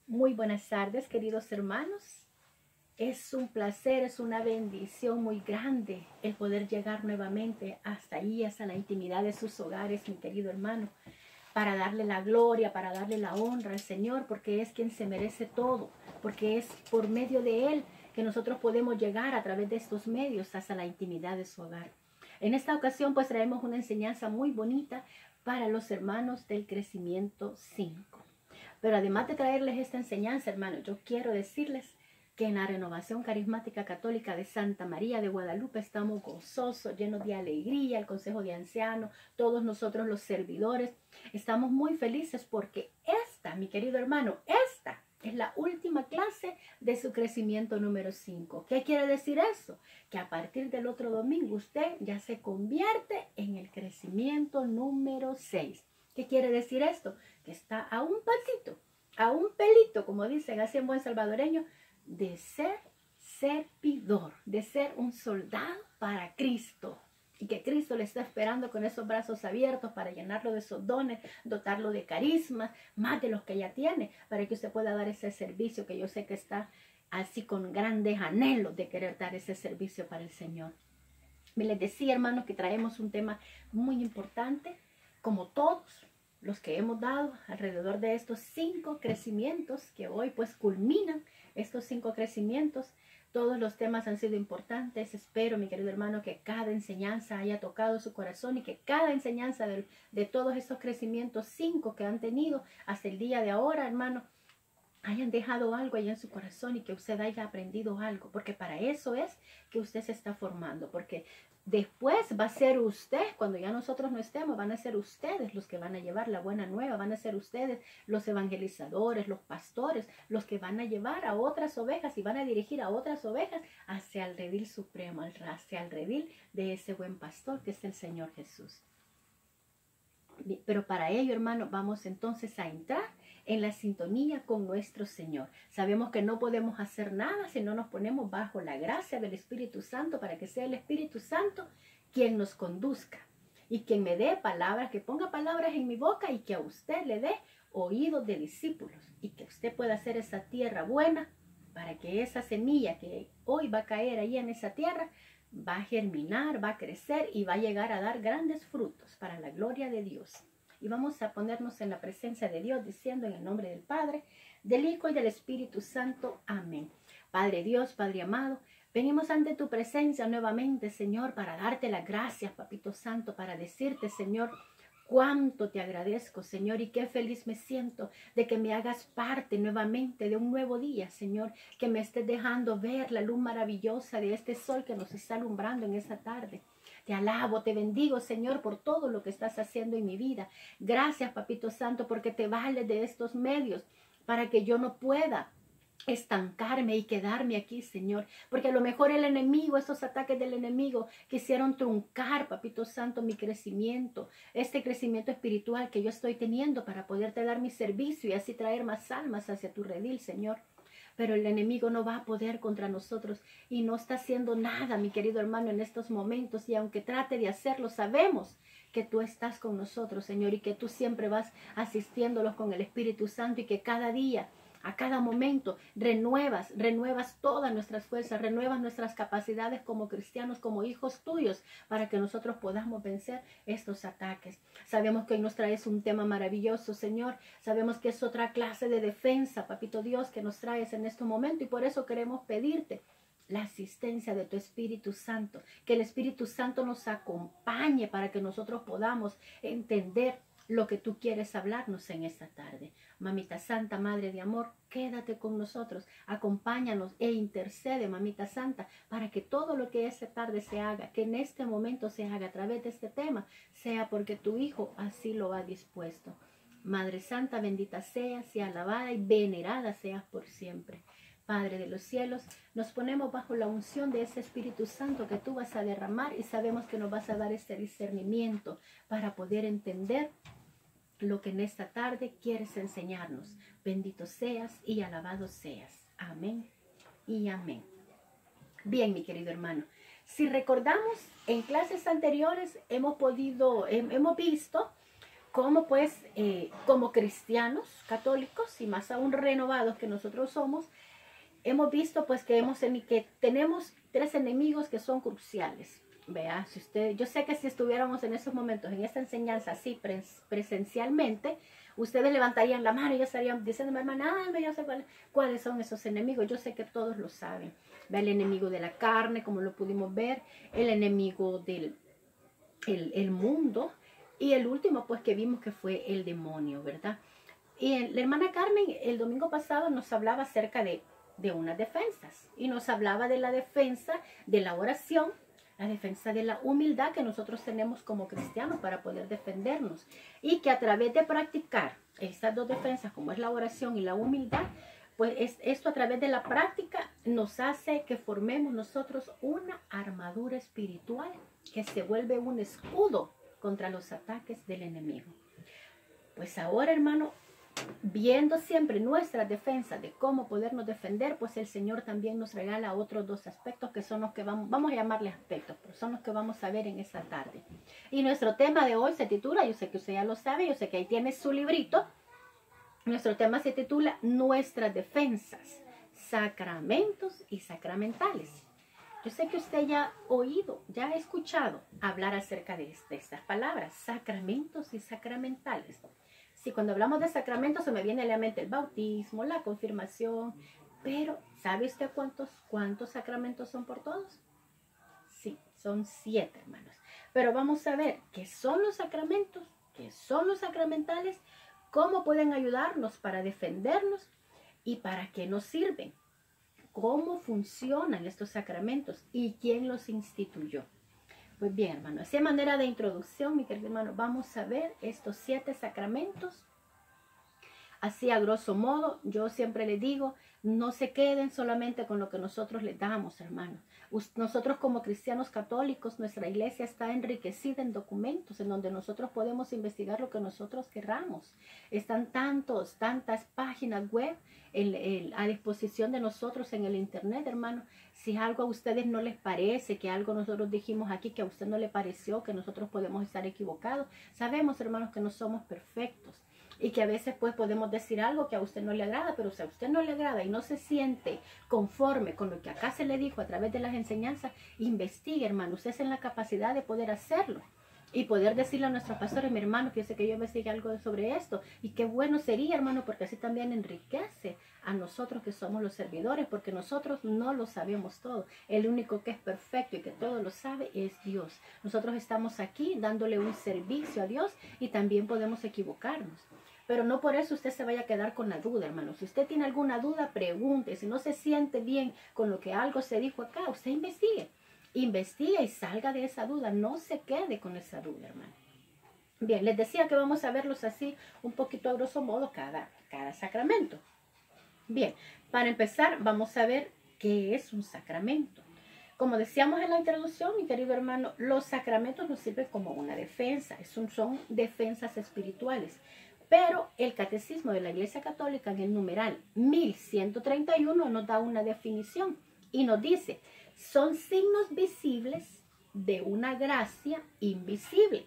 Muy buenas tardes, queridos hermanos. Es un placer, es una bendición muy grande el poder llegar nuevamente hasta ahí, hasta la intimidad de sus hogares, mi querido hermano, para darle la gloria, para darle la honra al Señor, porque es quien se merece todo, porque es por medio de Él que nosotros podemos llegar a través de estos medios hasta la intimidad de su hogar. En esta ocasión pues traemos una enseñanza muy bonita para los hermanos del crecimiento 5. Pero además de traerles esta enseñanza, hermanos, yo quiero decirles que en la Renovación Carismática Católica de Santa María de Guadalupe estamos gozosos, llenos de alegría, el Consejo de Ancianos, todos nosotros los servidores, estamos muy felices porque esta, mi querido hermano, esta es la última clase de su crecimiento número 5. ¿Qué quiere decir eso? Que a partir del otro domingo usted ya se convierte en el crecimiento número 6. ¿Qué quiere decir esto? Que está a un pasito, a un pelito, como dicen así en buen salvadoreño, de ser servidor, de ser un soldado para Cristo. Y que Cristo le está esperando con esos brazos abiertos para llenarlo de esos dones, dotarlo de carismas, más de los que ya tiene, para que usted pueda dar ese servicio que yo sé que está así con grandes anhelos de querer dar ese servicio para el Señor. Me les decía, hermanos, que traemos un tema muy importante, como todos los que hemos dado alrededor de estos 5 crecimientos que hoy pues culminan estos 5 crecimientos. Todos los temas han sido importantes. Espero, mi querido hermano, que cada enseñanza haya tocado su corazón y que cada enseñanza de todos estos crecimientos 5 que han tenido hasta el día de ahora, hermano, hayan dejado algo ahí en su corazón y que usted haya aprendido algo, porque para eso es que usted se está formando, porque después va a ser usted, cuando ya nosotros no estemos, van a ser ustedes los que van a llevar la buena nueva, van a ser ustedes los evangelizadores, los pastores, los que van a llevar a otras ovejas y van a dirigir a otras ovejas hacia el redil supremo, hacia el redil de ese buen pastor que es el Señor Jesús. Pero para ello, hermano, vamos entonces a entrar en la sintonía con nuestro Señor. Sabemos que no podemos hacer nada si no nos ponemos bajo la gracia del Espíritu Santo, para que sea el Espíritu Santo quien nos conduzca y quien me dé palabras, que ponga palabras en mi boca y que a usted le dé oídos de discípulos y que usted pueda hacer esa tierra buena para que esa semilla que hoy va a caer ahí en esa tierra va a germinar, va a crecer y va a llegar a dar grandes frutos para la gloria de Dios. Y vamos a ponernos en la presencia de Dios diciendo en el nombre del Padre, del Hijo y del Espíritu Santo. Amén. Padre Dios, Padre amado, venimos ante tu presencia nuevamente, Señor, para darte las gracias, Papito Santo, para decirte, Señor, cuánto te agradezco, Señor, y qué feliz me siento de que me hagas parte nuevamente de un nuevo día, Señor, que me estés dejando ver la luz maravillosa de este sol que nos está alumbrando en esta tarde. Te alabo, te bendigo, Señor, por todo lo que estás haciendo en mi vida. Gracias, Papito Santo, porque te vales de estos medios para que yo no pueda estancarme y quedarme aquí, Señor, porque a lo mejor el enemigo, esos ataques del enemigo quisieron truncar, Papito Santo, mi crecimiento, este crecimiento espiritual que yo estoy teniendo para poderte dar mi servicio y así traer más almas hacia tu redil, Señor. Pero el enemigo no va a poder contra nosotros y no está haciendo nada, mi querido hermano, en estos momentos, y aunque trate de hacerlo, sabemos que tú estás con nosotros, Señor, y que tú siempre vas asistiéndolos con el Espíritu Santo y que cada día, a cada momento, renuevas todas nuestras fuerzas, renuevas nuestras capacidades como cristianos, como hijos tuyos, para que nosotros podamos vencer estos ataques. Sabemos que hoy nos traes un tema maravilloso, Señor. Sabemos que es otra clase de defensa, Papito Dios, que nos traes en este momento, y por eso queremos pedirte la asistencia de tu Espíritu Santo, que el Espíritu Santo nos acompañe para que nosotros podamos entender lo que tú quieres hablarnos en esta tarde. Mamita Santa, Madre de Amor, quédate con nosotros, acompáñanos e intercede, Mamita Santa, para que todo lo que esta tarde se haga, que en este momento se haga a través de este tema, sea porque tu Hijo así lo ha dispuesto. Madre Santa, bendita seas y alabada y venerada seas por siempre. Padre de los cielos, nos ponemos bajo la unción de ese Espíritu Santo que tú vas a derramar y sabemos que nos vas a dar este discernimiento para poder entender lo que en esta tarde quieres enseñarnos. Bendito seas y alabado seas. Amén y amén. Bien, mi querido hermano, si recordamos, en clases anteriores hemos visto cómo pues como cristianos católicos y más aún renovados que nosotros somos, hemos visto pues que tenemos tres enemigos que son cruciales. Vea, si usted, yo sé que si estuviéramos en esos momentos, en esta enseñanza así presencialmente, ustedes levantarían la mano y ya estarían diciendo, hermana, yo sé cuáles son esos enemigos. Yo sé que todos lo saben. Vea, el enemigo de la carne, como lo pudimos ver, el enemigo del el mundo, y el último pues que vimos que fue el demonio, ¿verdad? Y la hermana Carmen el domingo pasado nos hablaba acerca de unas defensas, y nos hablaba de la defensa de la oración, la defensa de la humildad que nosotros tenemos como cristianos para poder defendernos, y que a través de practicar estas dos defensas, como es la oración y la humildad, pues esto a través de la práctica nos hace que formemos nosotros una armadura espiritual que se vuelve un escudo contra los ataques del enemigo. Pues ahora, hermano, viendo siempre nuestra defensa de cómo podernos defender, pues el Señor también nos regala otros dos aspectos que son los que vamos a llamarles aspectos, pero son los que vamos a ver en esta tarde. Y nuestro tema de hoy se titula, yo sé que usted ya lo sabe, yo sé que ahí tiene su librito, nuestro tema se titula Nuestras defensas, sacramentos y sacramentales. Yo sé que usted ya ha oído, ya ha escuchado hablar acerca de estas palabras, sacramentos y sacramentales. Sí, cuando hablamos de sacramentos se me viene a la mente el bautismo, la confirmación, pero ¿sabe usted cuántos sacramentos son por todos? Sí, son 7, hermanos. Pero vamos a ver qué son los sacramentos, qué son los sacramentales, cómo pueden ayudarnos para defendernos y para qué nos sirven. ¿Cómo funcionan estos sacramentos y quién los instituyó? Pues bien, hermano, así de manera de introducción, mi querido hermano, vamos a ver estos 7 sacramentos. Así a grosso modo, yo siempre les digo, no se queden solamente con lo que nosotros les damos, hermanos. Nosotros como cristianos católicos, nuestra iglesia está enriquecida en documentos en donde nosotros podemos investigar lo que nosotros querramos. Están tantas páginas web a disposición de nosotros en el internet, hermano. Si algo a ustedes no les parece, que algo nosotros dijimos aquí que a usted no le pareció, que nosotros podemos estar equivocados, sabemos, hermanos, que no somos perfectos. Y que a veces pues podemos decir algo que a usted no le agrada, pero si a usted no le agrada y no se siente conforme con lo que acá se le dijo a través de las enseñanzas, investigue, hermano. Usted es en la capacidad de poder hacerlo y poder decirle a nuestros pastores, mi hermano, fíjese que yo investigué algo sobre esto, y qué bueno sería, hermano, porque así también enriquece a nosotros que somos los servidores, porque nosotros no lo sabemos todo. El único que es perfecto y que todo lo sabe es Dios. Nosotros estamos aquí dándole un servicio a Dios y también podemos equivocarnos. Pero no por eso usted se vaya a quedar con la duda, hermano. Si usted tiene alguna duda, pregunte. Si no se siente bien con lo que algo se dijo acá, usted investigue. Investigue y salga de esa duda. No se quede con esa duda, hermano. Bien, les decía que vamos a verlos así un poquito a grosso modo cada sacramento. Bien, para empezar vamos a ver qué es un sacramento. Como decíamos en la introducción, mi querido hermano, los sacramentos nos sirven como una defensa. Son defensas espirituales. Pero el Catecismo de la Iglesia Católica en el numeral 1131 nos da una definición y nos dice, son signos visibles de una gracia invisible.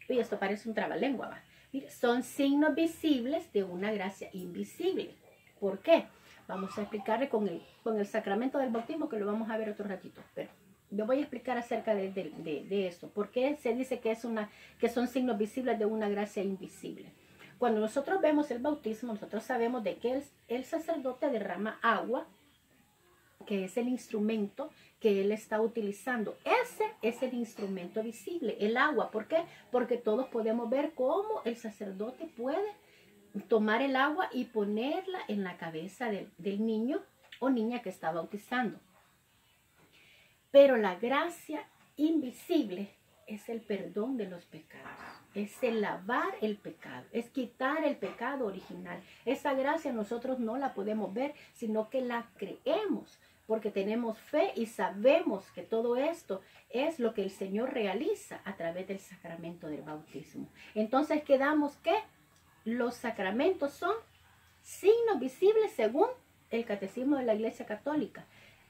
Uy, esto parece un trabalengua, ¿va? Mire, son signos visibles de una gracia invisible. ¿Por qué? Vamos a explicarle con el sacramento del bautismo, que lo vamos a ver otro ratito, pero yo voy a explicar acerca de esto. ¿Por qué se dice que son signos visibles de una gracia invisible? Cuando nosotros vemos el bautismo, nosotros sabemos de que el sacerdote derrama agua, que es el instrumento que él está utilizando. Ese es el instrumento visible, el agua. ¿Por qué? Porque todos podemos ver cómo el sacerdote puede tomar el agua y ponerla en la cabeza del niño o niña que está bautizando. Pero la gracia invisible es el perdón de los pecados. Es el lavar el pecado, es quitar el pecado original. Esa gracia nosotros no la podemos ver, sino que la creemos, porque tenemos fe y sabemos que todo esto es lo que el Señor realiza a través del sacramento del bautismo. Entonces quedamos que los sacramentos son signos visibles según el Catecismo de la Iglesia Católica,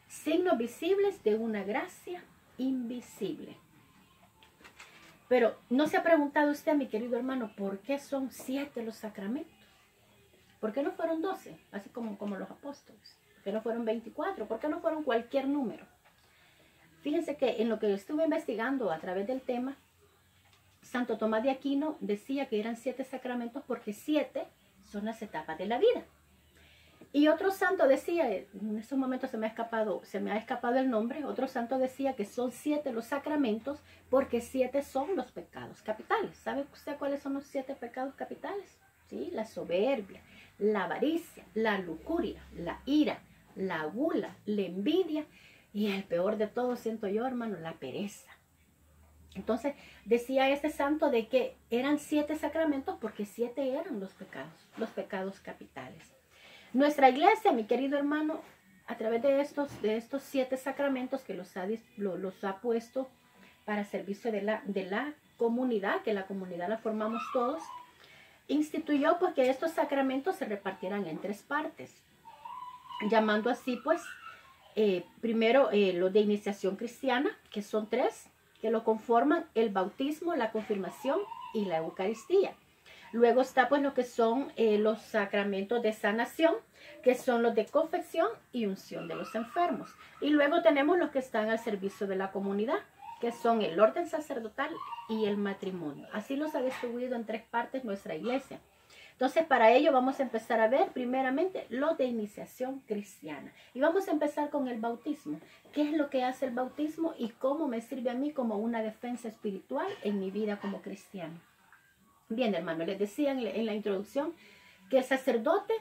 signos visibles de una gracia invisible. Pero ¿no se ha preguntado usted, mi querido hermano, por qué son 7 los sacramentos? ¿Por qué no fueron 12? Así como los apóstoles. ¿Por qué no fueron 24? ¿Por qué no fueron cualquier número? Fíjense que en lo que yo estuve investigando a través del tema, Santo Tomás de Aquino decía que eran 7 sacramentos porque 7 son las etapas de la vida. Y otro santo decía, en estos momentos se me ha escapado el nombre, otro santo decía que son 7 los sacramentos porque 7 son los pecados capitales. ¿Sabe usted cuáles son los 7 pecados capitales? ¿Sí? La soberbia, la avaricia, la lujuria, la ira, la gula, la envidia y el peor de todo, siento yo, hermano, la pereza. Entonces decía este santo de que eran 7 sacramentos porque 7 eran los pecados capitales. Nuestra iglesia, mi querido hermano, a través de estos 7 sacramentos que los ha puesto para servicio de la comunidad, que la comunidad la formamos todos, instituyó pues que estos sacramentos se repartieran en 3 partes, llamando así pues primero los de iniciación cristiana, que son 3, que lo conforman el bautismo, la confirmación y la Eucaristía. Luego está pues lo que son los sacramentos de sanación, que son los de confección y unción de los enfermos. Y luego tenemos los que están al servicio de la comunidad, que son el orden sacerdotal y el matrimonio. Así los ha distribuido en 3 partes nuestra iglesia. Entonces, para ello vamos a empezar a ver primeramente los de iniciación cristiana. Y vamos a empezar con el bautismo. ¿Qué es lo que hace el bautismo y cómo me sirve a mí como una defensa espiritual en mi vida como cristiano? Bien, hermano, les decía en la introducción que el sacerdote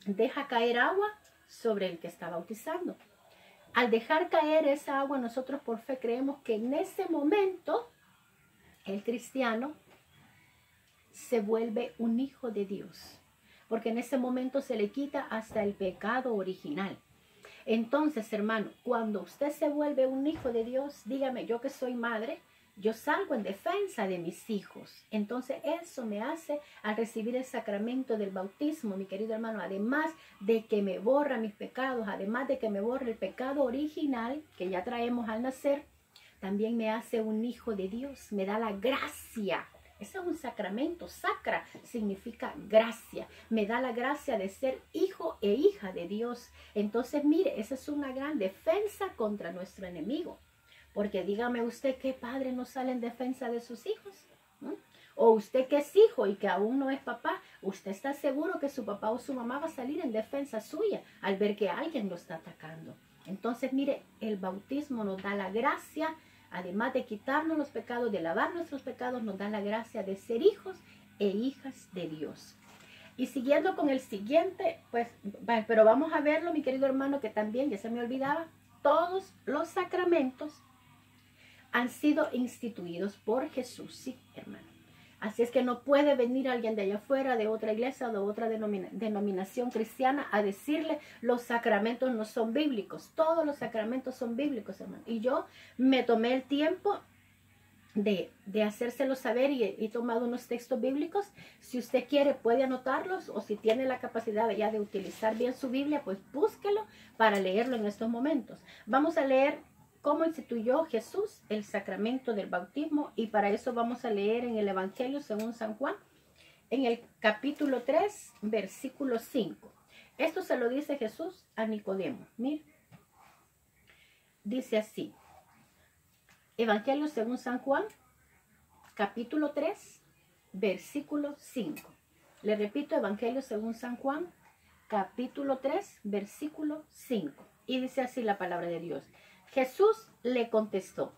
deja caer agua sobre el que está bautizando. Al dejar caer esa agua, nosotros por fe creemos que en ese momento el cristiano se vuelve un hijo de Dios, porque en ese momento se le quita hasta el pecado original. Entonces, hermano, cuando usted se vuelve un hijo de Dios, dígame, yo que soy madre, yo salgo en defensa de mis hijos. Entonces eso me hace al recibir el sacramento del bautismo, mi querido hermano, además de que me borra mis pecados, además de que me borra el pecado original que ya traemos al nacer, también me hace un hijo de Dios, me da la gracia. Ese es un sacramento, sacra significa gracia, me da la gracia de ser hijo e hija de Dios. Entonces mire, esa es una gran defensa contra nuestro enemigo. Porque dígame usted, ¿qué padre no sale en defensa de sus hijos? O usted que es hijo y que aún no es papá, usted está seguro que su papá o su mamá va a salir en defensa suya al ver que alguien lo está atacando. Entonces, mire, el bautismo nos da la gracia, además de quitarnos los pecados, de lavar nuestros pecados, nos da la gracia de ser hijos e hijas de Dios. Y siguiendo con el siguiente, pues, pero vamos a verlo, mi querido hermano, que también, ya se me olvidaba, todos los sacramentos han sido instituidos por Jesús, sí, hermano. Así es que no puede venir alguien de allá afuera, de otra iglesia o de otra denominación cristiana, a decirle los sacramentos no son bíblicos. Todos los sacramentos son bíblicos, hermano. Y yo me tomé el tiempo de hacérselo saber y he tomado unos textos bíblicos. Si usted quiere, puede anotarlos, o si tiene la capacidad ya de utilizar bien su Biblia, pues búsquelo para leerlo en estos momentos. Vamos a leer cómo instituyó Jesús el sacramento del bautismo, y para eso vamos a leer en el Evangelio según San Juan, en el capítulo 3, versículo 5. Esto se lo dice Jesús a Nicodemo. Mira, dice así, Evangelio según San Juan, capítulo 3, versículo 5. Le repito, Evangelio según San Juan, capítulo 3, versículo 5. Y dice así la palabra de Dios. Jesús le contestó,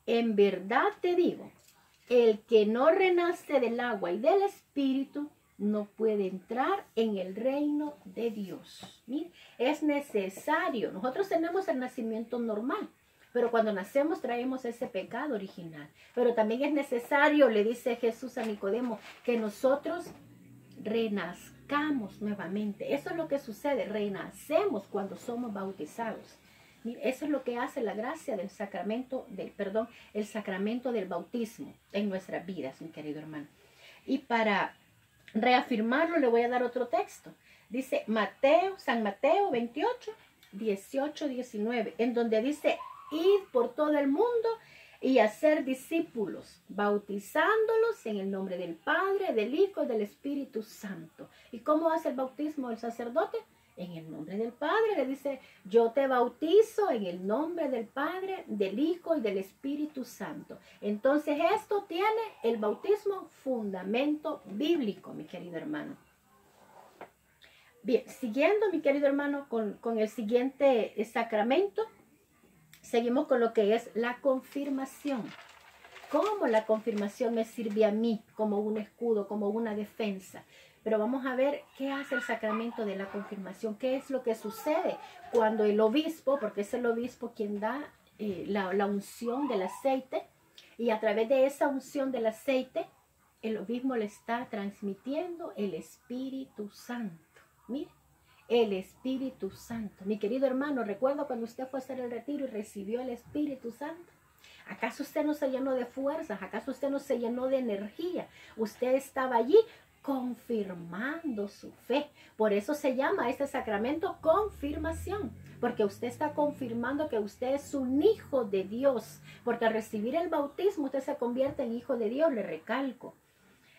en verdad te digo, el que no renace del agua y del Espíritu no puede entrar en el reino de Dios. Mire, es necesario. Nosotros tenemos el nacimiento normal, pero cuando nacemos traemos ese pecado original. Pero también es necesario, le dice Jesús a Nicodemo, que nosotros renazcamos nuevamente. Eso es lo que sucede, renacemos cuando somos bautizados. Eso es lo que hace la gracia del sacramento, el sacramento del bautismo en nuestras vidas, mi querido hermano. Y para reafirmarlo le voy a dar otro texto. Dice San Mateo 28, 18, 19, en donde dice, id por todo el mundo y hacer discípulos, bautizándolos en el nombre del Padre, del Hijo y del Espíritu Santo. ¿Y cómo hace el bautismo el sacerdote? En el nombre del Padre. Le dice, yo te bautizo en el nombre del Padre, del Hijo y del Espíritu Santo. Entonces esto tiene el bautismo fundamento bíblico, mi querido hermano. Bien, siguiendo, mi querido hermano, con el siguiente sacramento, seguimos con lo que es la confirmación. ¿Cómo la confirmación me sirve a mí como un escudo, como una defensa? Pero vamos a ver qué hace el sacramento de la confirmación, qué es lo que sucede cuando el obispo, porque es el obispo quien da la unción del aceite, y a través de esa unción del aceite, el obispo le está transmitiendo el Espíritu Santo. Mire, el Espíritu Santo. Mi querido hermano, ¿recuerda cuando usted fue a hacer el retiro y recibió el Espíritu Santo? ¿Acaso usted no se llenó de fuerzas? ¿Acaso usted no se llenó de energía? Usted estaba allí confirmando su fe. Por eso se llama este sacramento confirmación, porque usted está confirmando que usted es un hijo de Dios, porque al recibir el bautismo usted se convierte en hijo de Dios, le recalco.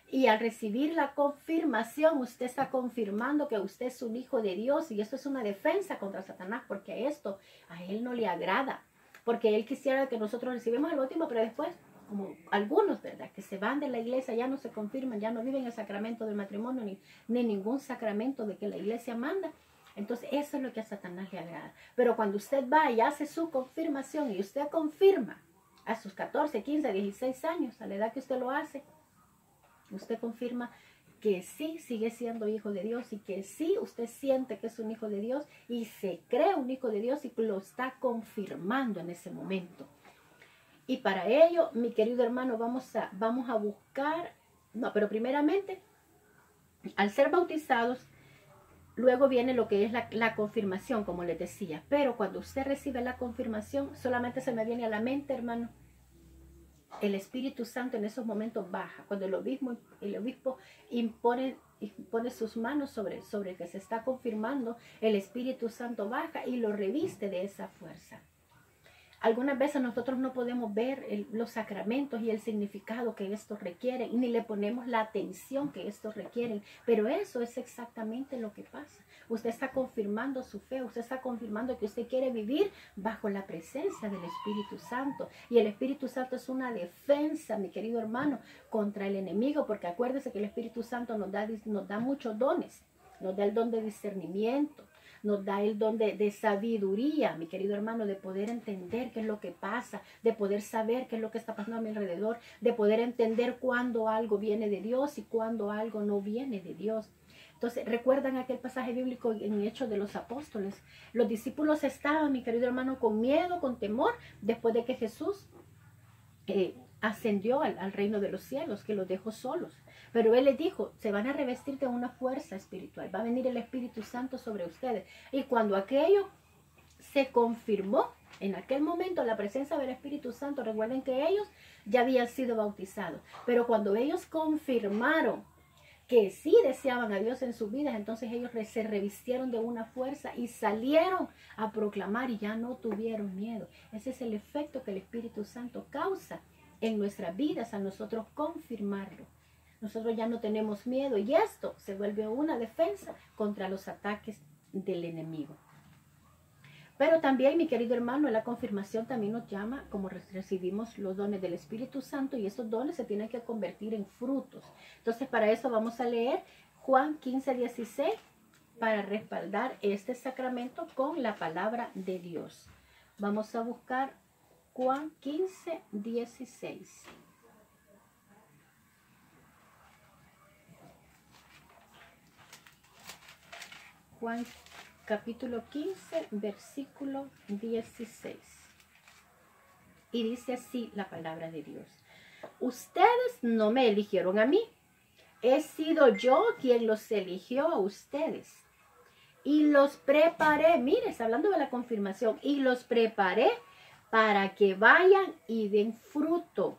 Y al recibir la confirmación, usted está confirmando que usted es un hijo de Dios, y esto es una defensa contra Satanás, porque esto a él no le agrada, porque él quisiera que nosotros recibamos el bautismo, pero después, como algunos, ¿verdad?, que se van de la iglesia, ya no se confirman, ya no viven el sacramento del matrimonio, ni ningún sacramento de que la iglesia manda. Entonces eso es lo que a Satanás le agrada. Pero cuando usted va y hace su confirmación, y usted confirma a sus 14, 15, 16 años, a la edad que usted lo hace, usted confirma que sí sigue siendo hijo de Dios, y que sí usted siente que es un hijo de Dios y se cree un hijo de Dios, y lo está confirmando en ese momento. Y para ello, mi querido hermano, vamos a buscar, no, pero primeramente, al ser bautizados, luego viene lo que es la confirmación, como les decía. Pero cuando usted recibe la confirmación, solamente se me viene a la mente, hermano, el Espíritu Santo en esos momentos baja. Cuando el obispo impone sus manos sobre el que se está confirmando, el Espíritu Santo baja y lo reviste de esa fuerza. Algunas veces nosotros no podemos ver los sacramentos y el significado que estos requieren, ni le ponemos la atención que estos requieren, pero eso es exactamente lo que pasa. Usted está confirmando su fe, usted está confirmando que usted quiere vivir bajo la presencia del Espíritu Santo, y el Espíritu Santo es una defensa, mi querido hermano, contra el enemigo, porque acuérdese que el Espíritu Santo nos da muchos dones. Nos da el don de discernimiento, nos da el don de sabiduría, mi querido hermano, de poder entender qué es lo que pasa, de poder saber qué es lo que está pasando a mi alrededor, de poder entender cuándo algo viene de Dios y cuándo algo no viene de Dios. Entonces, ¿recuerdan aquel pasaje bíblico en Hechos de los Apóstoles? Los discípulos estaban, mi querido hermano, con miedo, con temor, después de que Jesús ascendió al reino de los cielos, que los dejó solos. Pero Él les dijo, se van a revestir de una fuerza espiritual, va a venir el Espíritu Santo sobre ustedes. Y cuando aquello se confirmó, en aquel momento la presencia del Espíritu Santo, recuerden que ellos ya habían sido bautizados. Pero cuando ellos confirmaron que sí deseaban a Dios en sus vidas, entonces ellos se revistieron de una fuerza y salieron a proclamar, y ya no tuvieron miedo. Ese es el efecto que el Espíritu Santo causa en nuestras vidas a nosotros confirmarlo. Nosotros ya no tenemos miedo, y esto se vuelve una defensa contra los ataques del enemigo. Pero también, mi querido hermano, la confirmación también nos llama, como recibimos los dones del Espíritu Santo, y esos dones se tienen que convertir en frutos. Entonces, para eso vamos a leer Juan 15:16 para respaldar este sacramento con la palabra de Dios. Vamos a buscar Juan 15:16. Juan capítulo 15, versículo 16. Y dice así la palabra de Dios. Ustedes no me eligieron a mí. He sido yo quien los eligió a ustedes. Y los preparé. Mire, está hablando de la confirmación. Y los preparé para que vayan y den fruto.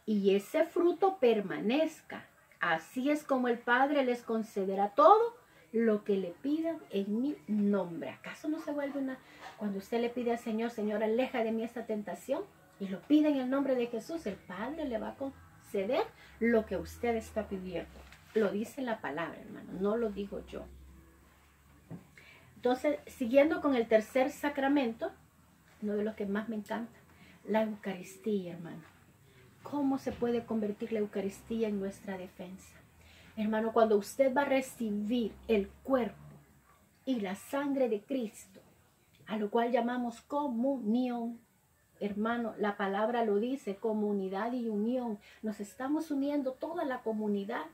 Y ese fruto permanezca. Así es como el Padre les concederá todo lo que le pidan en mi nombre. ¿Acaso no se vuelve cuando usted le pide al Señor, Señor, aleja de mí esta tentación? y lo pide en el nombre de Jesús, el Padre le va a conceder lo que usted está pidiendo. Lo dice la palabra, hermano, no lo digo yo. Entonces, siguiendo con el tercer sacramento, uno de los que más me encanta, la Eucaristía, hermano. ¿Cómo se puede convertir la Eucaristía en nuestra defensa? Hermano, cuando usted va a recibir el cuerpo y la sangre de Cristo, a lo cual llamamos comunión, hermano, la palabra lo dice, comunidad y unión. Nos estamos uniendo toda la comunidad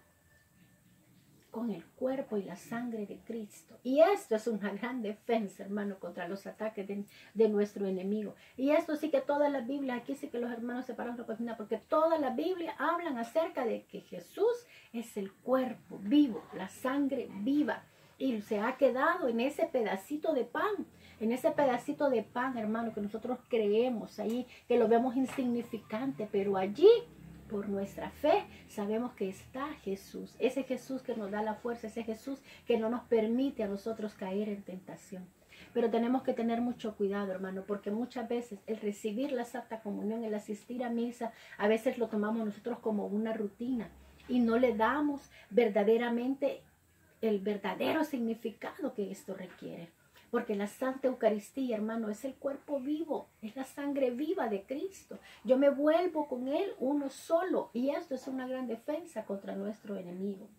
con el cuerpo y la sangre de Cristo. Y esto es una gran defensa, hermano, contra los ataques de nuestro enemigo. Y esto sí que todas las Biblias, aquí sí que los hermanos separados lo cocinan, porque todas las Biblias hablan acerca de que Jesús es el cuerpo vivo, la sangre viva. Y se ha quedado en ese pedacito de pan. En ese pedacito de pan, hermano, que nosotros creemos ahí, que lo vemos insignificante, pero allí, por nuestra fe, sabemos que está Jesús. Ese Jesús que nos da la fuerza, ese Jesús que no nos permite a nosotros caer en tentación. Pero tenemos que tener mucho cuidado, hermano, porque muchas veces el recibir la Santa Comunión, el asistir a misa, a veces lo tomamos nosotros como una rutina y no le damos verdaderamente el verdadero significado que esto requiere. Porque la Santa Eucaristía, hermano, es el cuerpo vivo, es la sangre viva de Cristo. Yo me vuelvo con Él uno solo, y esto es una gran defensa contra nuestro enemigo.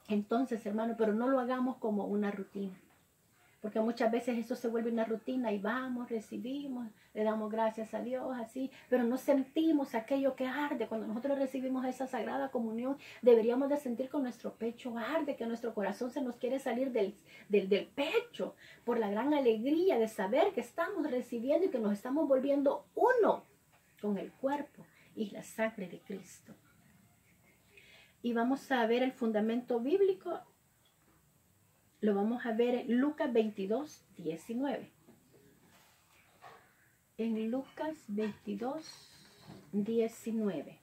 Entonces, hermano, pero no lo hagamos como una rutina. Porque muchas veces eso se vuelve una rutina y vamos, recibimos, le damos gracias a Dios, así, pero no sentimos aquello que arde. Cuando nosotros recibimos esa Sagrada Comunión, deberíamos de sentir que nuestro pecho arde, que nuestro corazón se nos quiere salir del pecho, por la gran alegría de saber que estamos recibiendo y que nos estamos volviendo uno con el cuerpo y la sangre de Cristo. Y vamos a ver el fundamento bíblico. Lo vamos a ver en Lucas 22, 19. En Lucas 22, 19.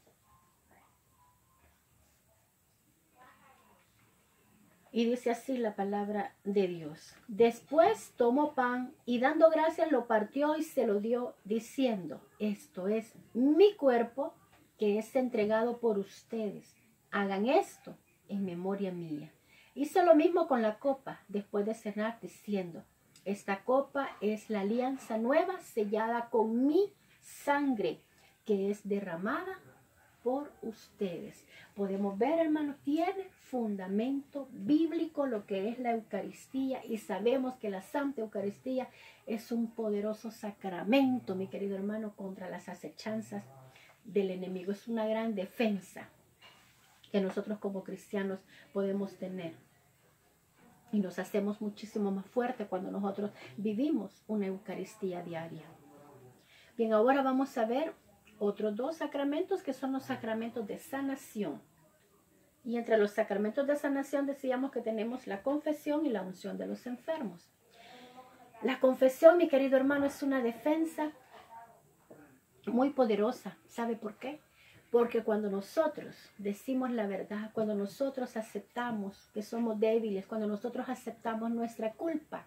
Y dice así la palabra de Dios. Después tomó pan y dando gracias lo partió y se lo dio diciendo, esto es mi cuerpo que es entregado por ustedes. Hagan esto en memoria mía. Hizo lo mismo con la copa después de cenar diciendo, esta copa es la alianza nueva sellada con mi sangre que es derramada por ustedes. Podemos ver, hermano, tiene fundamento bíblico lo que es la Eucaristía y sabemos que la Santa Eucaristía es un poderoso sacramento, mi querido hermano, contra las acechanzas del enemigo. Es una gran defensa que nosotros como cristianos podemos tener. Y nos hacemos muchísimo más fuertes cuando nosotros vivimos una Eucaristía diaria. Bien, ahora vamos a ver otros dos sacramentos que son los sacramentos de sanación. Y entre los sacramentos de sanación decíamos que tenemos la confesión y la unción de los enfermos. La confesión, mi querido hermano, es una defensa muy poderosa. ¿Sabe por qué? Porque cuando nosotros decimos la verdad, cuando nosotros aceptamos que somos débiles, cuando nosotros aceptamos nuestra culpa,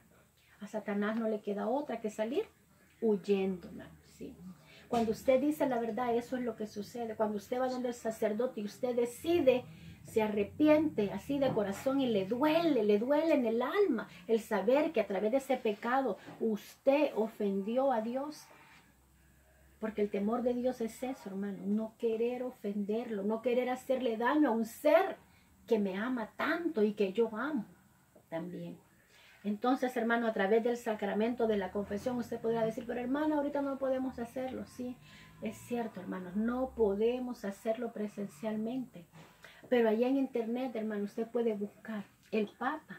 a Satanás no le queda otra que salir huyendo, ¿sí? Cuando usted dice la verdad, eso es lo que sucede. Cuando usted va donde el sacerdote y usted decide, se arrepiente así de corazón y le duele en el alma el saber que a través de ese pecado usted ofendió a Dios. Porque el temor de Dios es eso, hermano, no querer ofenderlo, no querer hacerle daño a un ser que me ama tanto y que yo amo también. Entonces, hermano, a través del sacramento de la confesión, usted podrá decir, pero hermano, ahorita no podemos hacerlo. Sí, es cierto, hermano, no podemos hacerlo presencialmente. Pero allá en internet, hermano, usted puede buscar. El Papa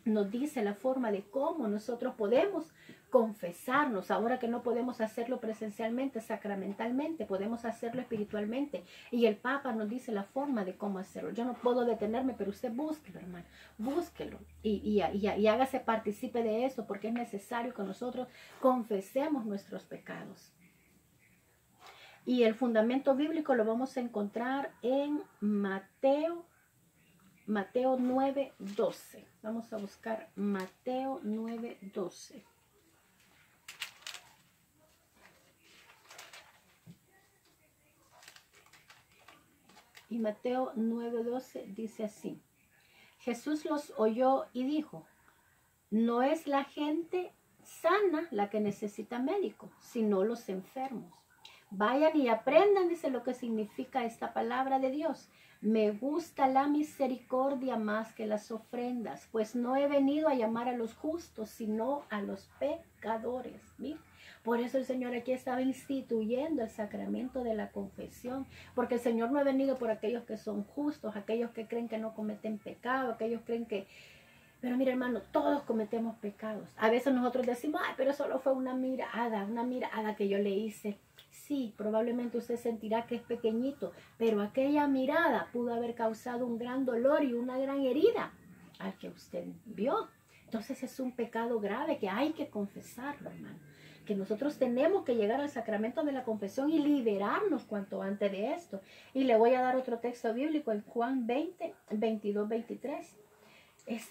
nos dice la forma de cómo nosotros podemos confesarnos. Ahora que no podemos hacerlo presencialmente, sacramentalmente, podemos hacerlo espiritualmente. Y el Papa nos dice la forma de cómo hacerlo. Yo no puedo detenerme, pero usted búsquelo, hermano. Búsquelo y hágase partícipe de eso, porque es necesario que nosotros confesemos nuestros pecados. Y el fundamento bíblico lo vamos a encontrar en Mateo 9:12. Vamos a buscar Mateo 9:12. Y Mateo 9:12 dice así. Jesús los oyó y dijo, no es la gente sana la que necesita médico, sino los enfermos. Vayan y aprendan, dice, lo que significa esta palabra de Dios. Me gusta la misericordia más que las ofrendas, pues no he venido a llamar a los justos, sino a los pecadores. ¿Sí? Por eso el Señor aquí estaba instituyendo el sacramento de la confesión, porque el Señor no ha venido por aquellos que son justos, aquellos que creen que no cometen pecado, aquellos que creen que... Pero mira, hermano, todos cometemos pecados. A veces nosotros decimos, ay, pero solo fue una mirada que yo le hice. Sí, probablemente usted sentirá que es pequeñito, pero aquella mirada pudo haber causado un gran dolor y una gran herida al que usted vio. Entonces es un pecado grave que hay que confesarlo, hermano. Que nosotros tenemos que llegar al sacramento de la confesión y liberarnos cuanto antes de esto. Y le voy a dar otro texto bíblico en Juan 20, 22, 23.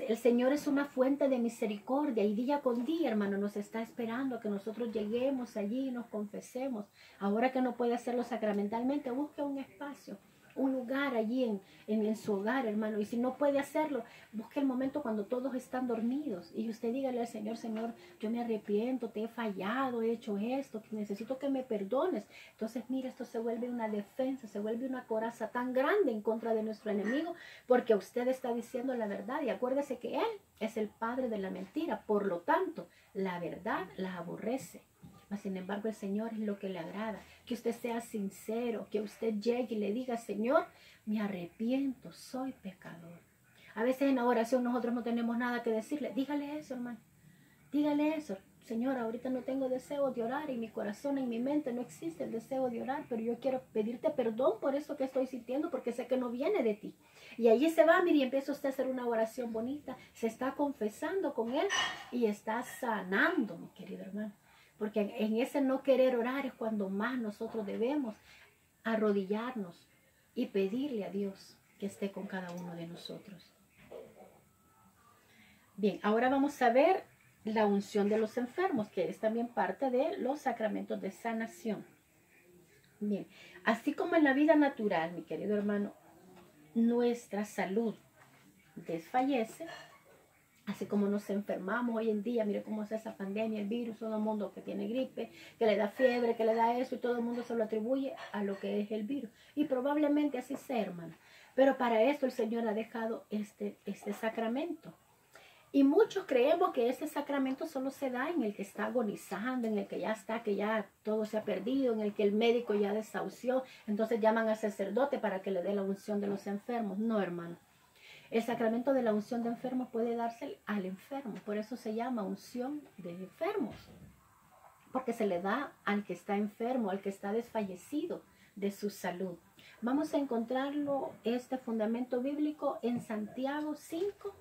El Señor es una fuente de misericordia y día con día, hermano, nos está esperando a que nosotros lleguemos allí y nos confesemos. Ahora que no puede hacerlo sacramentalmente, busque un espacio, un lugar allí en su hogar, hermano. Y si no puede hacerlo, busque el momento cuando todos están dormidos y usted dígale al Señor, Señor, yo me arrepiento, te he fallado, he hecho esto, necesito que me perdones. Entonces, mira, esto se vuelve una defensa, se vuelve una coraza tan grande en contra de nuestro enemigo, porque usted está diciendo la verdad. Y acuérdese que Él es el padre de la mentira, por lo tanto, la verdad la aborrece. Sin embargo, el Señor es lo que le agrada, que usted sea sincero, que usted llegue y le diga, Señor, me arrepiento, soy pecador. A veces en la oración nosotros no tenemos nada que decirle. Dígale eso, hermano. Dígale eso. Señor, ahorita no tengo deseo de orar, en mi corazón, en mi mente no existe el deseo de orar, pero yo quiero pedirte perdón por eso que estoy sintiendo, porque sé que no viene de ti. Y allí se va, mire, y empieza usted a hacer una oración bonita, se está confesando con Él y está sanando, mi querido hermano. Porque en ese no querer orar es cuando más nosotros debemos arrodillarnos y pedirle a Dios que esté con cada uno de nosotros. Bien, ahora vamos a ver la unción de los enfermos, que es también parte de los sacramentos de sanación. Bien, así como en la vida natural, mi querido hermano, nuestra salud desfallece, así como nos enfermamos hoy en día, mire cómo es esa pandemia, el virus, todo el mundo que tiene gripe, que le da fiebre, que le da eso, y todo el mundo se lo atribuye a lo que es el virus. Y probablemente así sea, hermano. Pero para eso el Señor ha dejado este sacramento. Y muchos creemos que este sacramento solo se da en el que está agonizando, en el que ya está, que ya todo se ha perdido, en el que el médico ya desahució. Entonces llaman al sacerdote para que le dé la unción de los enfermos. No, hermano. El sacramento de la unción de enfermos puede darse al enfermo. Por eso se llama unción de enfermos. Porque se le da al que está enfermo, al que está desfallecido de su salud. Vamos a encontrarlo, este fundamento bíblico, en Santiago 5.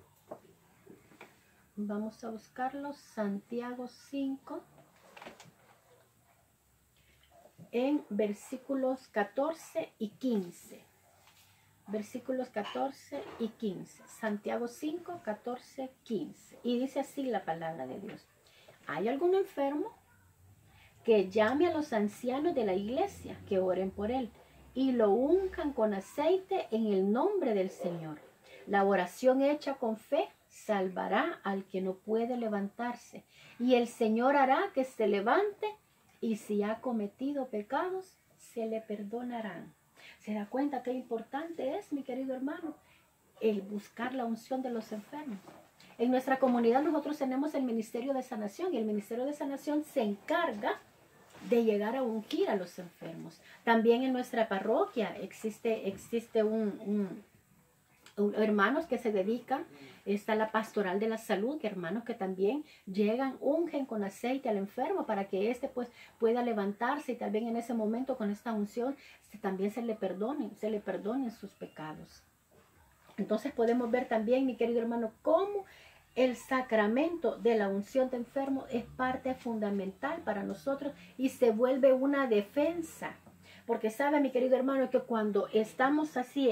Vamos a buscarlo, Santiago 5, en versículos 14 y 15. Versículos 14 y 15. Santiago 5, 14, 15. Y dice así la palabra de Dios. ¿Hay algún enfermo? Que llame a los ancianos de la iglesia, que oren por él, y lo unjan con aceite en el nombre del Señor. La oración hecha con fe salvará al que no puede levantarse, y el Señor hará que se levante, y si ha cometido pecados, se le perdonarán. ¿Se da cuenta qué importante es, mi querido hermano, el buscar la unción de los enfermos? En nuestra comunidad nosotros tenemos el Ministerio de Sanación, y el Ministerio de Sanación se encarga de llegar a ungir a los enfermos. También en nuestra parroquia existe hermanos que se dedican, está la pastoral de la salud, que hermanos que también llegan, ungen con aceite al enfermo para que éste pues pueda levantarse, y también en ese momento con esta unción también se le perdonen sus pecados. Entonces podemos ver también, mi querido hermano, cómo el sacramento de la unción de enfermo es parte fundamental para nosotros y se vuelve una defensa. Porque sabe, mi querido hermano, que cuando estamos así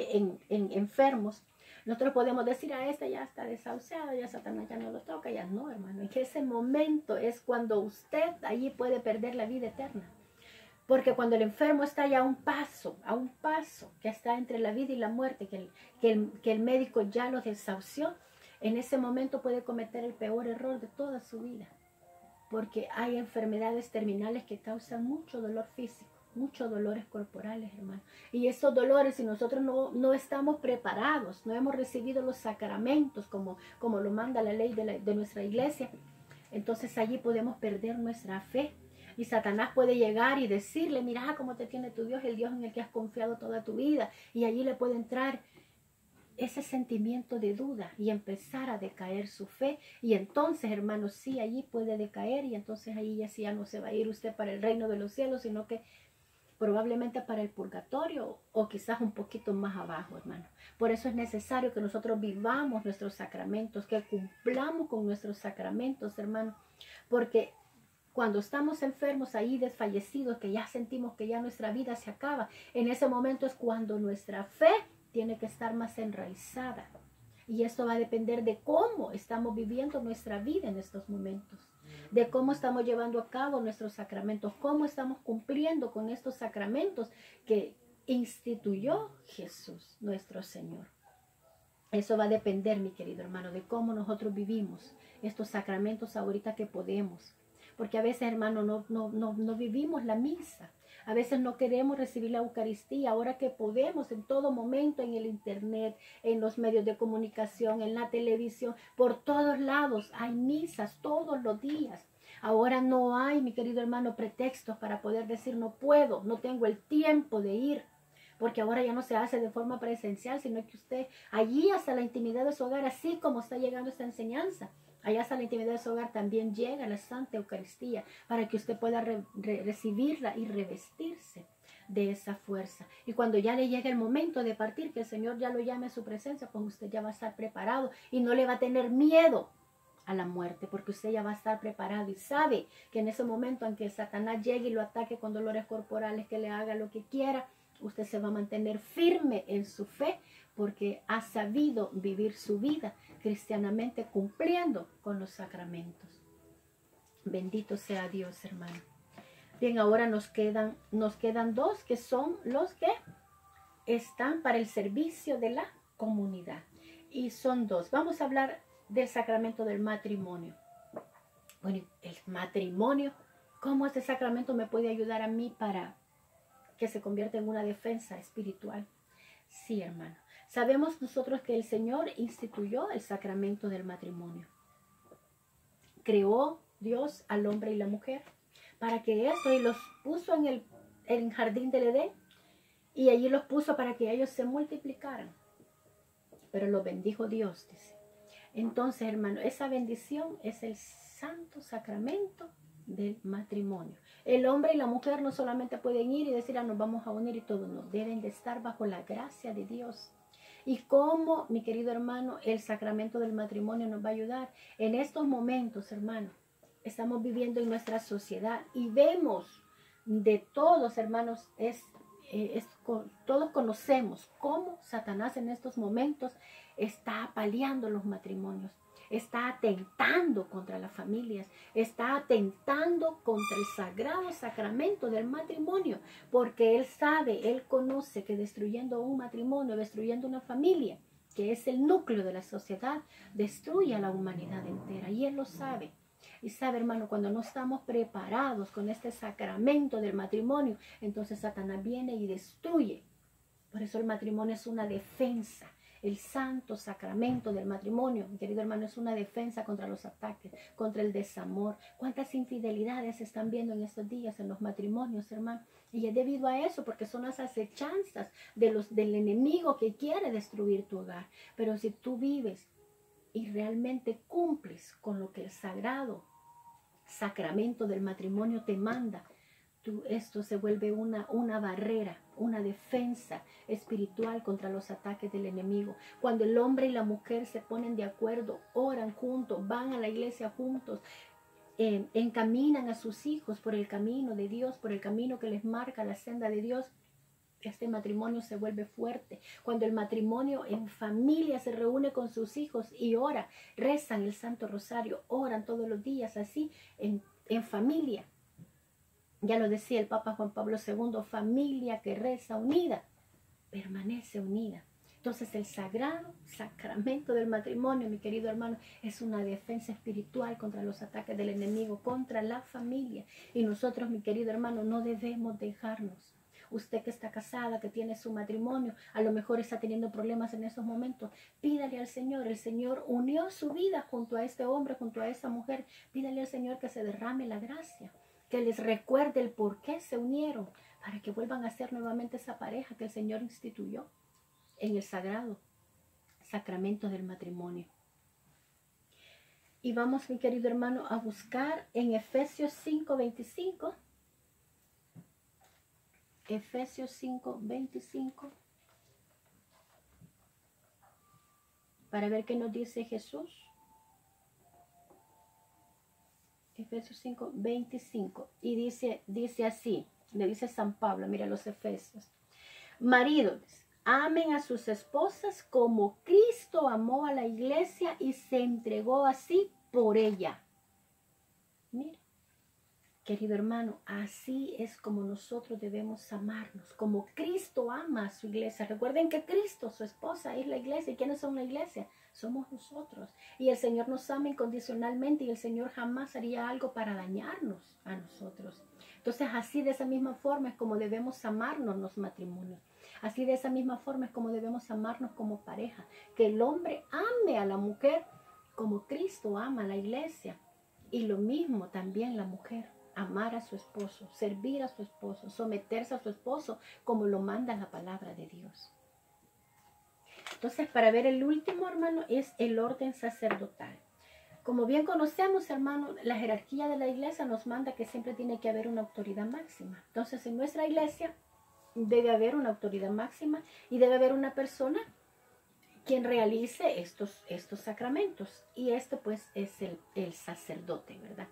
enfermos, nosotros podemos decir, a este ya está desahuciado, ya Satanás ya no lo toca, ya no, hermano. En ese momento es cuando usted allí puede perder la vida eterna. Porque cuando el enfermo está ya a un paso, que está entre la vida y la muerte, que el médico ya lo desahució, en ese momento puede cometer el peor error de toda su vida. Porque hay enfermedades terminales que causan mucho dolor físico, muchos dolores corporales, hermano. Y esos dolores, si nosotros no estamos preparados, no hemos recibido los sacramentos como lo manda la ley de nuestra iglesia, entonces allí podemos perder nuestra fe. Y Satanás puede llegar y decirle, mira cómo te tiene tu Dios, el Dios en el que has confiado toda tu vida. Y allí le puede entrar ese sentimiento de duda y empezar a decaer su fe. Y entonces, hermanos, sí, allí puede decaer y entonces ahí ya no se va a ir usted para el reino de los cielos, sino que probablemente para el purgatorio o quizás un poquito más abajo, hermano. Por eso es necesario que nosotros vivamos nuestros sacramentos, que cumplamos con nuestros sacramentos, hermano, porque cuando estamos enfermos ahí desfallecidos, que ya sentimos que ya nuestra vida se acaba, en ese momento es cuando nuestra fe tiene que estar más enraizada. Y esto va a depender de cómo estamos viviendo nuestra vida en estos momentos, de cómo estamos llevando a cabo nuestros sacramentos, cómo estamos cumpliendo con estos sacramentos que instituyó Jesús, nuestro Señor. Eso va a depender, mi querido hermano, de cómo nosotros vivimos estos sacramentos ahorita que podemos. Porque a veces, hermano, no vivimos la misa. A veces no queremos recibir la Eucaristía. Ahora que podemos, en todo momento, en el internet, en los medios de comunicación, en la televisión, por todos lados hay misas todos los días. Ahora no hay, mi querido hermano, pretextos para poder decir no puedo, no tengo el tiempo de ir. Porque ahora ya no se hace de forma presencial, sino que usted allí hasta la intimidad de su hogar, así como está llegando esta enseñanza, allá hasta la intimidad de su hogar también llega la Santa Eucaristía para que usted pueda recibirla y revestirse de esa fuerza. Y cuando ya le llegue el momento de partir, que el Señor ya lo llame a su presencia, pues usted ya va a estar preparado y no le va a tener miedo a la muerte, porque usted ya va a estar preparado y sabe que en ese momento, aunque Satanás llegue y lo ataque con dolores corporales, que le haga lo que quiera, usted se va a mantener firme en su fe porque ha sabido vivir su vida cristianamente cumpliendo con los sacramentos. Bendito sea Dios, hermano. Bien, ahora nos quedan dos que son los que están para el servicio de la comunidad. Y son dos. Vamos a hablar del sacramento del matrimonio. Bueno, el matrimonio, ¿cómo este sacramento me puede ayudar a mí para que se convierta en una defensa espiritual? Sí, hermano. Sabemos nosotros que el Señor instituyó el sacramento del matrimonio. Creó Dios al hombre y la mujer para que eso, y los puso en el jardín del Edén, y allí los puso para que ellos se multiplicaran. Pero los bendijo Dios, dice. Entonces, hermano, esa bendición es el santo sacramento del matrimonio. El hombre y la mujer no solamente pueden ir y decir, nos vamos a unir y todo, no, deben de estar bajo la gracia de Dios. Y cómo, mi querido hermano, el sacramento del matrimonio nos va a ayudar. En estos momentos, hermano, estamos viviendo en nuestra sociedad y vemos de todos, hermanos, todos conocemos cómo Satanás en estos momentos está apaleando los matrimonios. Está atentando contra las familias, está atentando contra el sagrado sacramento del matrimonio, porque él sabe, él conoce que destruyendo un matrimonio, destruyendo una familia, que es el núcleo de la sociedad, destruye a la humanidad entera, y él lo sabe. Y sabe, hermano, cuando no estamos preparados con este sacramento del matrimonio, entonces Satanás viene y destruye. Por eso el matrimonio es una defensa. El santo sacramento del matrimonio, mi querido hermano, es una defensa contra los ataques, contra el desamor. ¿Cuántas infidelidades se están viendo en estos días en los matrimonios, hermano? Y es debido a eso, porque son las acechanzas del enemigo que quiere destruir tu hogar. Pero si tú vives y realmente cumples con lo que el sagrado sacramento del matrimonio te manda, esto se vuelve una barrera, una defensa espiritual contra los ataques del enemigo. Cuando el hombre y la mujer se ponen de acuerdo, oran juntos, van a la iglesia juntos, encaminan a sus hijos por el camino de Dios, por el camino que les marca la senda de Dios, este matrimonio se vuelve fuerte. Cuando el matrimonio en familia se reúne con sus hijos y ora, rezan el Santo Rosario, oran todos los días así en familia, Ya lo decía el Papa Juan Pablo II, familia que reza unida, permanece unida. Entonces el sagrado sacramento del matrimonio, mi querido hermano, es una defensa espiritual contra los ataques del enemigo, contra la familia. Y nosotros, mi querido hermano, no debemos dejarnos. Usted que está casada, que tiene su matrimonio, a lo mejor está teniendo problemas en esos momentos, pídale al Señor. El Señor unió su vida junto a este hombre, junto a esta mujer. Pídale al Señor que se derrame la gracia, que les recuerde el por qué se unieron, para que vuelvan a ser nuevamente esa pareja que el Señor instituyó en el sagrado sacramento del matrimonio. Y vamos, mi querido hermano, a buscar en Efesios 5:25. Efesios 5:25. Para ver qué nos dice Jesús. Efesios 5:25. Y dice así, le dice San Pablo, mira los Efesios. Maridos, amen a sus esposas como Cristo amó a la iglesia y se entregó así por ella. Mira, querido hermano, así es como nosotros debemos amarnos, como Cristo ama a su iglesia. Recuerden que Cristo, su esposa, es la iglesia. ¿Y quiénes son la iglesia? Somos nosotros. Y el Señor nos ama incondicionalmente y el Señor jamás haría algo para dañarnos a nosotros. Entonces, así de esa misma forma es como debemos amarnos los matrimonios. Así de esa misma forma es como debemos amarnos como pareja. Que el hombre ame a la mujer como Cristo ama a la iglesia. Y lo mismo también la mujer. Amar a su esposo, servir a su esposo, someterse a su esposo como lo manda la palabra de Dios. Entonces, para ver el último, hermano, es el orden sacerdotal. Como bien conocemos, hermano, la jerarquía de la iglesia nos manda que siempre tiene que haber una autoridad máxima. Entonces, en nuestra iglesia debe haber una autoridad máxima y debe haber una persona quien realice estos sacramentos. Y esto pues es el sacerdote, ¿verdad?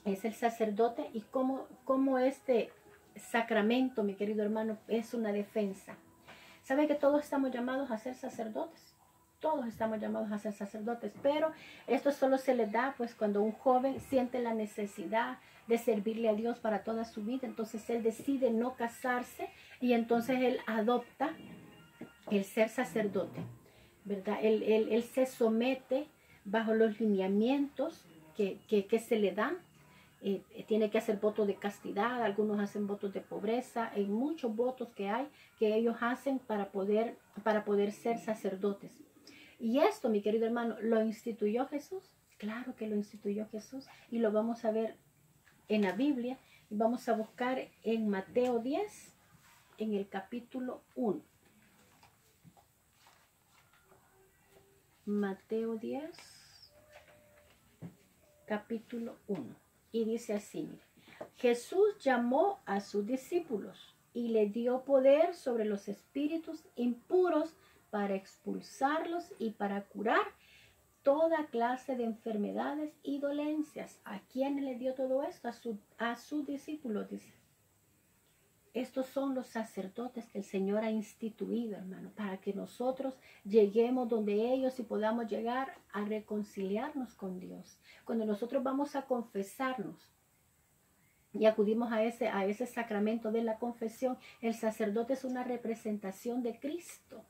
Es el sacerdote. Y como este sacramento, mi querido hermano, es una defensa. ¿Sabe que todos estamos llamados a ser sacerdotes? Todos estamos llamados a ser sacerdotes, pero esto solo se le da pues cuando un joven siente la necesidad de servirle a Dios para toda su vida. Entonces él decide no casarse y entonces él adopta el ser sacerdote, ¿verdad? Él se somete bajo los lineamientos que se le dan. Tiene que hacer votos de castidad, algunos hacen votos de pobreza, hay muchos votos que hay que ellos hacen para poder ser sacerdotes. Y esto, mi querido hermano, ¿lo instituyó Jesús? Claro que lo instituyó Jesús y lo vamos a ver en la Biblia. Y vamos a buscar en Mateo 10, en el capítulo 1. Mateo 10, capítulo 1. Y dice así, Jesús llamó a sus discípulos y le dio poder sobre los espíritus impuros para expulsarlos y para curar toda clase de enfermedades y dolencias. ¿A quién le dio todo esto? A sus discípulos, dice. Estos son los sacerdotes que el Señor ha instituido, hermano, para que nosotros lleguemos donde ellos y podamos llegar a reconciliarnos con Dios. Cuando nosotros vamos a confesarnos y acudimos a ese sacramento de la confesión, el sacerdote es una representación de Cristo.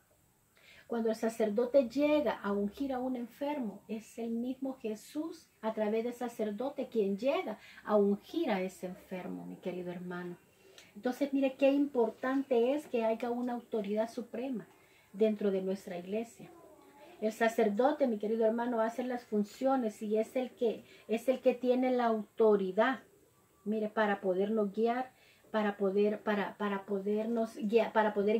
Cuando el sacerdote llega a ungir a un enfermo, es el mismo Jesús a través del sacerdote quien llega a ungir a ese enfermo, mi querido hermano. Entonces, mire qué importante es que haya una autoridad suprema dentro de nuestra iglesia. El sacerdote, mi querido hermano, hace las funciones y es el que tiene la autoridad, mire, para podernos guiar, para poder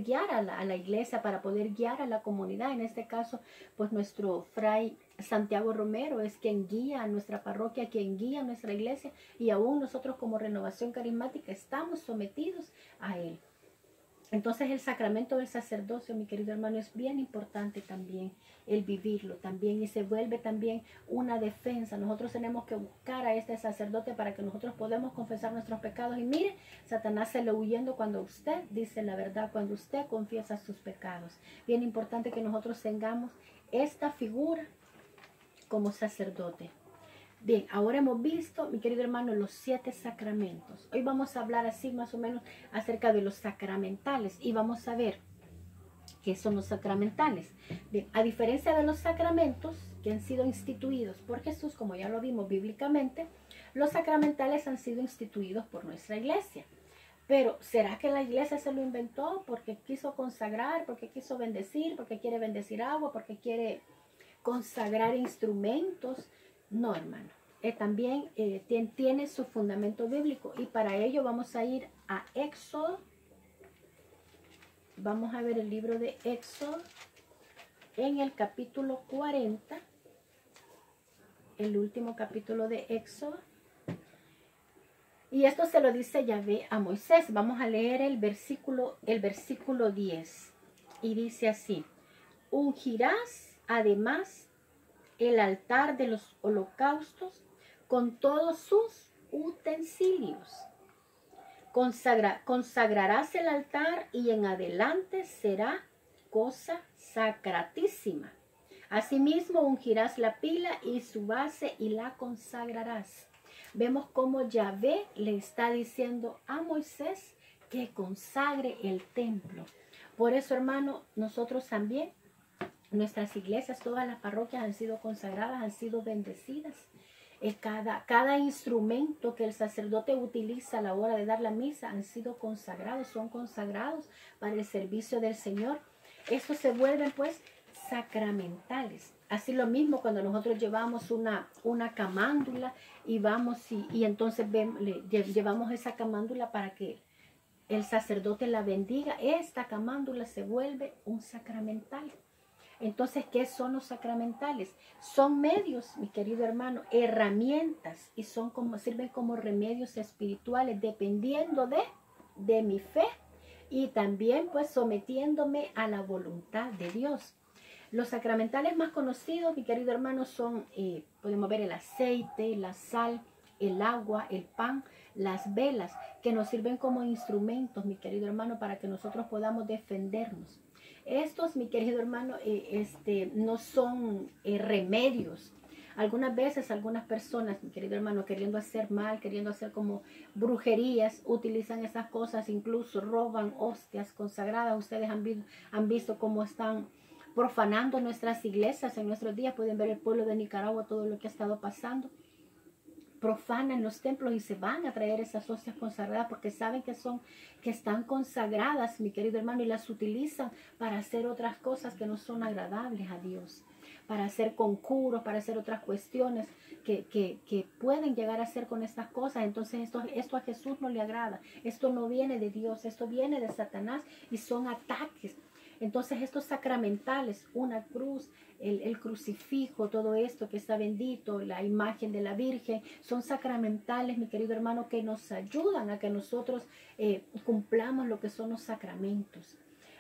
guiar a la iglesia, para poder guiar a la comunidad. En este caso, pues nuestro fray Santiago Romero es quien guía a nuestra parroquia, quien guía a nuestra iglesia, y aún nosotros como Renovación Carismática estamos sometidos a él. Entonces el sacramento del sacerdocio, mi querido hermano, es bien importante también el vivirlo también y se vuelve también una defensa. Nosotros tenemos que buscar a este sacerdote para que nosotros podamos confesar nuestros pecados. Y mire, Satanás se le huyendo cuando usted dice la verdad, cuando usted confiesa sus pecados. Bien importante que nosotros tengamos esta figura como sacerdote. Bien, ahora hemos visto, mi querido hermano, los 7 sacramentos. Hoy vamos a hablar así más o menos acerca de los sacramentales y vamos a ver qué son los sacramentales. Bien, a diferencia de los sacramentos que han sido instituidos por Jesús, como ya lo vimos bíblicamente, los sacramentales han sido instituidos por nuestra iglesia. Pero, ¿será que la iglesia se lo inventó porque quiso consagrar, porque quiso bendecir, porque quiere bendecir agua, porque quiere consagrar instrumentos? No, hermano. También tiene su fundamento bíblico y para ello vamos a ir a Éxodo. Vamos a ver el libro de Éxodo en el capítulo 40, el último capítulo de Éxodo. Y esto se lo dice Yahvé a Moisés. Vamos a leer el versículo 10. Y dice así: ungirás además el altar de los holocaustos con todos sus utensilios. Consagrarás el altar y en adelante será cosa sacratísima. Asimismo ungirás la pila y su base y la consagrarás. Vemos cómo Yahvé le está diciendo a Moisés que consagre el templo. Por eso, hermano, nosotros también, nuestras iglesias, todas las parroquias han sido consagradas, han sido bendecidas. Cada instrumento que el sacerdote utiliza a la hora de dar la misa han sido consagrados, son consagrados para el servicio del Señor. Estos se vuelven pues sacramentales. Así lo mismo cuando nosotros llevamos una camándula y vamos y entonces llevamos esa camándula para que el sacerdote la bendiga. Esta camándula se vuelve un sacramental. Entonces, ¿qué son los sacramentales? Son medios, mi querido hermano, herramientas y sirven como remedios espirituales dependiendo de mi fe y también pues sometiéndome a la voluntad de Dios. Los sacramentales más conocidos, mi querido hermano, son, podemos ver el aceite, la sal, el agua, el pan, las velas, que nos sirven como instrumentos, mi querido hermano, para que nosotros podamos defendernos. Estos, mi querido hermano, no son remedios. Algunas veces, algunas personas, mi querido hermano, queriendo hacer mal, queriendo hacer como brujerías, utilizan esas cosas, incluso roban hostias consagradas. Ustedes han visto cómo están profanando nuestras iglesias en nuestros días. Pueden ver el pueblo de Nicaragua, todo lo que ha estado pasando. Profanan los templos y se van a traer esas hostias consagradas porque saben que están consagradas, mi querido hermano, y las utilizan para hacer otras cosas que no son agradables a Dios, para hacer conjuros, para hacer otras cuestiones que pueden llegar a hacer con estas cosas. Entonces esto a Jesús no le agrada, esto no viene de Dios, esto viene de Satanás y son ataques. Entonces estos sacramentales, una cruz, el crucifijo, todo esto que está bendito, la imagen de la Virgen, son sacramentales, mi querido hermano, que nos ayudan a que nosotros cumplamos lo que son los sacramentos.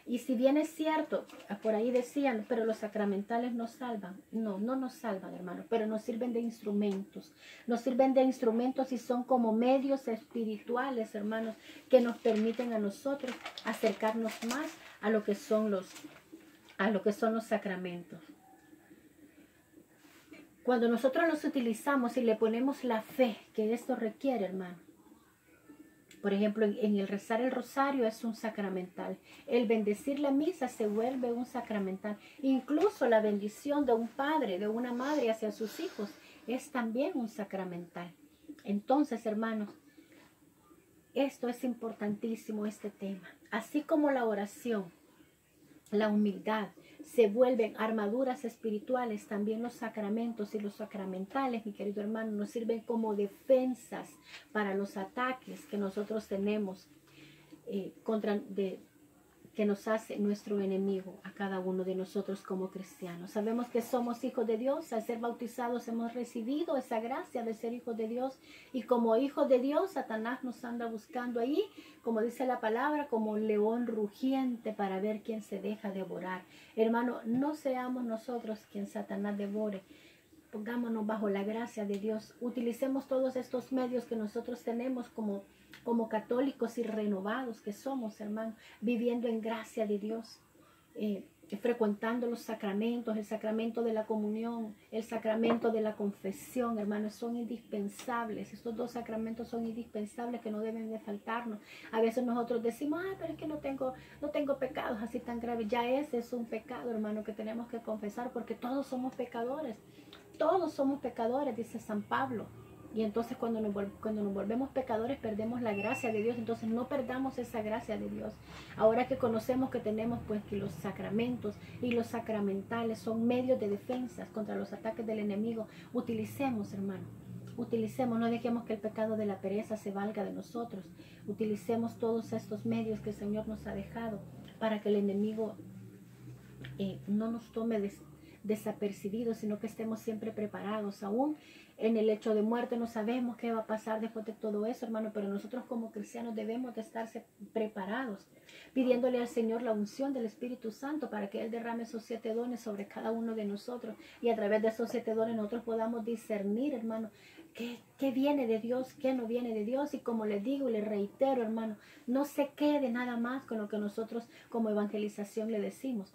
Y si bien es cierto, por ahí decían, pero los sacramentales nos salvan. No, no nos salvan, hermano, pero nos sirven de instrumentos. Nos sirven de instrumentos y son como medios espirituales, hermanos, que nos permiten a nosotros acercarnos más a lo que son los sacramentos. Cuando nosotros los utilizamos y le ponemos la fe que esto requiere, hermano. Por ejemplo, en el rezar el rosario es un sacramental. El bendecir la misa se vuelve un sacramental. Incluso la bendición de un padre, de una madre hacia sus hijos es también un sacramental. Entonces, hermanos, esto es importantísimo, este tema. Así como la oración, la humildad, se vuelven armaduras espirituales, también los sacramentos y los sacramentales, mi querido hermano, nos sirven como defensas para los ataques que nosotros tenemos que nos hace nuestro enemigo a cada uno de nosotros como cristianos. Sabemos que somos hijos de Dios. Al ser bautizados hemos recibido esa gracia de ser hijos de Dios, y como hijos de Dios, Satanás nos anda buscando ahí, como dice la palabra, como león rugiente para ver quién se deja devorar. Hermano, no seamos nosotros quien Satanás devore. Pongámonos bajo la gracia de Dios. Utilicemos todos estos medios que nosotros tenemos como católicos y renovados que somos, hermano, viviendo en gracia de Dios. frecuentando los sacramentos, el sacramento de la comunión, el sacramento de la confesión, hermanos, son indispensables. Estos dos sacramentos son indispensables que no deben de faltarnos. A veces nosotros decimos, pero es que no tengo pecados así tan graves. Ya ese es un pecado, hermano, que tenemos que confesar, porque todos somos pecadores. Todos somos pecadores, dice San Pablo. Y entonces cuando nos volvemos pecadores perdemos la gracia de Dios. Entonces no perdamos esa gracia de Dios. Ahora que conocemos que tenemos pues que los sacramentos y los sacramentales son medios de defensa contra los ataques del enemigo, utilicemos, hermano. Utilicemos, no dejemos que el pecado de la pereza se valga de nosotros. Utilicemos todos estos medios que el Señor nos ha dejado para que el enemigo no nos tome desapercibidos, sino que estemos siempre preparados. Aún en el hecho de muerte no sabemos qué va a pasar después de todo eso, hermano, pero nosotros como cristianos debemos de estar preparados, pidiéndole al Señor la unción del Espíritu Santo para que Él derrame esos 7 dones sobre cada uno de nosotros, y a través de esos 7 dones nosotros podamos discernir, hermano, qué viene de Dios, qué no viene de Dios. Y como les digo y les reitero, hermano, no se quede nada más con lo que nosotros como evangelización le decimos.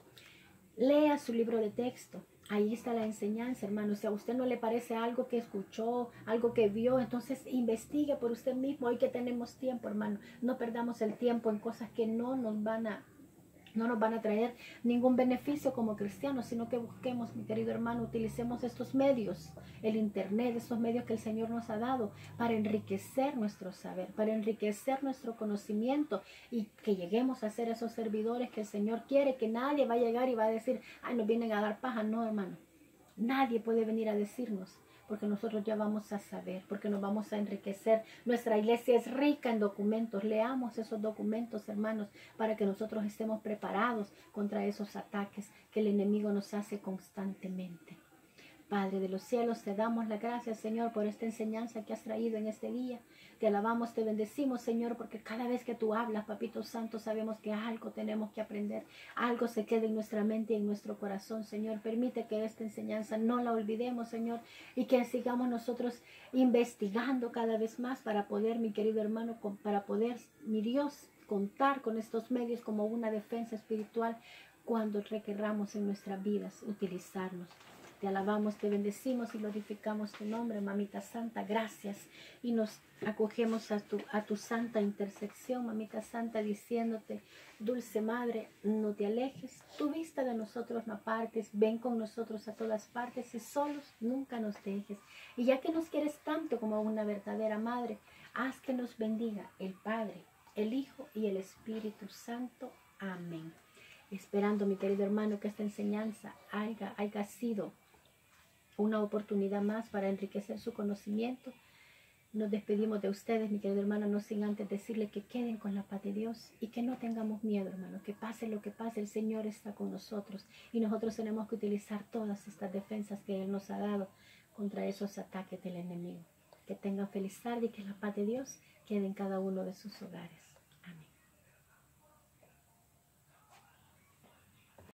Lea su libro de texto. Ahí está la enseñanza, hermano. Si a usted no le parece algo que escuchó, algo que vio, entonces investigue por usted mismo. Hoy que tenemos tiempo, hermano, no perdamos el tiempo en cosas que no nos van a traer ningún beneficio como cristianos, sino que busquemos, mi querido hermano, utilicemos estos medios, el internet, estos medios que el Señor nos ha dado para enriquecer nuestro saber, para enriquecer nuestro conocimiento, y que lleguemos a ser esos servidores que el Señor quiere. Que nadie va a llegar y va a decir, nos vienen a dar paja. No, hermano, nadie puede venir a decirnos, porque nosotros ya vamos a saber, porque nos vamos a enriquecer. Nuestra iglesia es rica en documentos. Leamos esos documentos, hermanos, para que nosotros estemos preparados contra esos ataques que el enemigo nos hace constantemente. Padre de los cielos, te damos la gracia, Señor, por esta enseñanza que has traído en este día. Te alabamos, te bendecimos, Señor, porque cada vez que tú hablas, Papito Santo, sabemos que algo tenemos que aprender. Algo se queda en nuestra mente y en nuestro corazón, Señor. Permite que esta enseñanza no la olvidemos, Señor, y que sigamos nosotros investigando cada vez más para poder, mi querido hermano, para poder, mi Dios, contar con estos medios como una defensa espiritual cuando requerramos en nuestras vidas utilizarlos. Te alabamos, te bendecimos y glorificamos tu nombre, Mamita Santa. Gracias. Y nos acogemos a tu santa intersección, Mamita Santa, diciéndote, Dulce Madre, no te alejes. Tu vista de nosotros no apartes. Ven con nosotros a todas partes y solos nunca nos dejes. Y ya que nos quieres tanto como una verdadera Madre, haz que nos bendiga el Padre, el Hijo y el Espíritu Santo. Amén. Esperando, mi querido hermano, que esta enseñanza haya sido una oportunidad más para enriquecer su conocimiento. Nos despedimos de ustedes, mi querido hermano, no sin antes decirle que queden con la paz de Dios y que no tengamos miedo, hermano. Que pase lo que pase, el Señor está con nosotros y nosotros tenemos que utilizar todas estas defensas que Él nos ha dado contra esos ataques del enemigo. Que tengan feliz tarde y que la paz de Dios quede en cada uno de sus hogares.